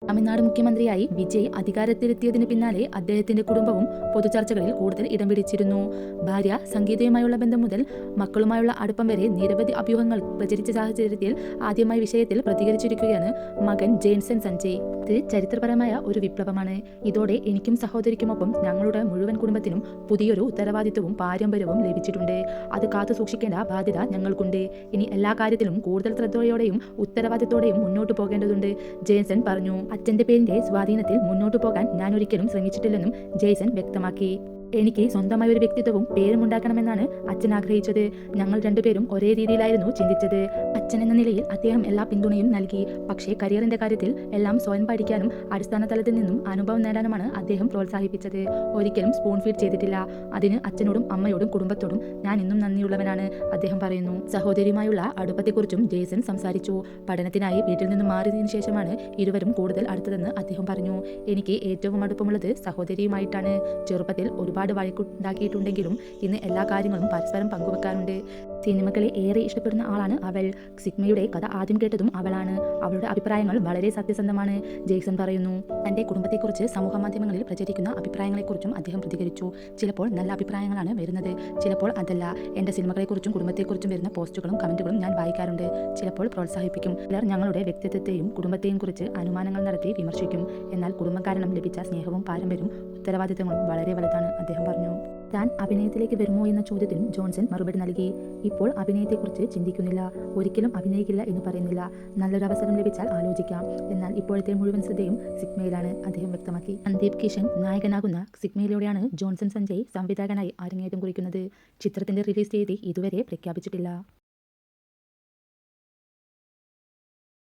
തമിഴ്നാട് മുഖ്യമന്ത്രിയായി വിജയ് അധികാരത്തിലെത്തിയതിന് പിന്നാലെ അദ്ദേഹത്തിന്റെ കുടുംബവും പൊതുചർച്ചകളിൽ കൂടുതൽ ഇടം പിടിച്ചിരുന്നു. ഭാര്യ സംഗീതയുമായുള്ള ബന്ധം മുതൽ മക്കളുമായുള്ള അടുപ്പം വരെ നിരവധി അഭ്യൂഹങ്ങൾ പ്രചരിച്ച സാഹചര്യത്തിൽ ആദ്യമായി വിഷയത്തിൽ പ്രതികരിച്ചിരിക്കുകയാണ് മകൻ ജേൻസൺ സഞ്ജയ്. ഇത് ചരിത്രപരമായ ഒരു വിപ്ലവമാണ്. ഇതോടെ എനിക്കും സഹോദരിക്കുമൊപ്പം ഞങ്ങളുടെ മുഴുവൻ കുടുംബത്തിനും പുതിയൊരു ഉത്തരവാദിത്വവും പാരമ്പര്യവും ലഭിച്ചിട്ടുണ്ട്. അത് കാത്തു സൂക്ഷിക്കേണ്ട ബാധ്യത ഞങ്ങൾക്കുണ്ട്. ഇനി എല്ലാ കാര്യത്തിലും കൂടുതൽ ശ്രദ്ധയോടെയും ഉത്തരവാദിത്തോടെയും മുന്നോട്ടു പോകേണ്ടതുണ്ട്, ജേസൺ പറഞ്ഞു. അച്ഛന്റെ പേരിന്റെ സ്വാധീനത്തിൽ മുന്നോട്ടു പോകാൻ ഞാൻ ഒരിക്കലും ശ്രമിച്ചിട്ടില്ലെന്നും ജേസൺ വ്യക്തമാക്കി. എനിക്ക് സ്വന്തമായ ഒരു വ്യക്തിത്വവും പേരും ഉണ്ടാക്കണമെന്നാണ് അച്ഛൻ ആഗ്രഹിച്ചത്. ഞങ്ങൾ രണ്ടുപേരും ഒരേ രീതിയിലായിരുന്നു ചിന്തിച്ചത്. അച്ഛൻ എന്ന നിലയിൽ അദ്ദേഹം എല്ലാ പിന്തുണയും നൽകി. പക്ഷേ കരിയറിന്റെ കാര്യത്തിൽ എല്ലാം സ്വയം പഠിക്കാനും അടിസ്ഥാന തലത്തിൽ നിന്നും അനുഭവം നേടാനുമാണ് അദ്ദേഹം പ്രോത്സാഹിപ്പിച്ചത്. ഒരിക്കലും സ്പൂൺ ഫീഡ് ചെയ്തിട്ടില്ല. അതിന് അച്ഛനോടും അമ്മയോടും കുടുംബത്തോടും ഞാൻ ഇന്നും നന്ദിയുള്ളവനാണ്, അദ്ദേഹം പറയുന്നു. സഹോദരിയുമായുള്ള അടുപ്പത്തെക്കുറിച്ചും ജേസൺ സംസാരിച്ചു. പഠനത്തിനായി വീട്ടിൽ നിന്നും മാറിയതിനു ശേഷമാണ് ഇരുവരും കൂടുതൽ അടുത്തതെന്ന് അദ്ദേഹം പറഞ്ഞു. എനിക്ക് ഏറ്റവും അടുപ്പമുള്ളത് സഹോദരിയുമായിട്ടാണ്. ചെറുപ്പത്തിൽ ഒരുപാട് വഴക്കുണ്ടാക്കിയിട്ടുണ്ടെങ്കിലും ഇന്ന് എല്ലാ കാര്യങ്ങളും പരസ്പരം പങ്കുവെക്കാറുണ്ട്. സിനിമകളെ ഏറെ ഇഷ്ടപ്പെടുന്ന ആളാണ് അവൾ. സിഗ്മയുടെ കഥ ആദ്യം കേട്ടതും അവളാണ്. അവളുടെ അഭിപ്രായങ്ങൾ വളരെ സത്യസന്ധമാണ്, ജേസൺ പറയുന്നു. തന്റെ കുടുംബത്തെക്കുറിച്ച് സമൂഹ മാധ്യമങ്ങളിൽ പ്രചരിക്കുന്ന അഭിപ്രായങ്ങളെക്കുറിച്ചും അദ്ദേഹം പ്രതികരിച്ചു. ചിലപ്പോൾ നല്ല അഭിപ്രായങ്ങളാണ് വരുന്നത്, ചിലപ്പോൾ അതല്ല. എന്റെ സിനിമകളെക്കുറിച്ചും കുടുംബത്തെക്കുറിച്ചും വരുന്ന പോസ്റ്റുകളും കമന്റുകളും ഞാൻ വായിക്കാറുണ്ട്. ചിലപ്പോൾ പ്രോത്സാഹിപ്പിക്കും. ചിലർ ഞങ്ങളുടെ വ്യക്തിത്വത്തെയും കുടുംബത്തെയും കുറിച്ച് അനുമാനങ്ങൾ നടത്തി വിമർശിക്കും. എന്നാൽ കുടുംബം കാരണം ലഭിച്ച സ്നേഹവും പാരമ്പര്യവും ഉത്തരവാദിത്തങ്ങളും വളരെ വലുതാണ്, അദ്ദേഹം പറഞ്ഞു. താൻ അഭിനയത്തിലേക്ക് വരുമോ എന്ന ചോദ്യത്തിനും ജോൺസൺ മറുപടി നൽകി. ഇപ്പോൾ അഭിനയത്തെക്കുറിച്ച് ചിന്തിക്കുന്നില്ല, ഒരിക്കലും അഭിനയിക്കില്ല എന്ന് പറയുന്നില്ല. നല്ലൊരു അവസരം ലഭിച്ചാൽ ആലോചിക്കാം. എന്നാൽ ഇപ്പോഴത്തെ മുഴുവൻ ശ്രദ്ധയും സിഗ്മയിലാണ്, അദ്ദേഹം വ്യക്തമാക്കി. സന്ദീപ് കിഷൻ നായകനാകുന്ന സിഗ്മയിലൂടെയാണ് ജോൺസൺ സഞ്ജയ് സംവിധായകനായി അരങ്ങേറ്റം കുറിക്കുന്നത്. ചിത്രത്തിന്റെ റിലീസ് തീയതി ഇതുവരെ പ്രഖ്യാപിച്ചിട്ടില്ല.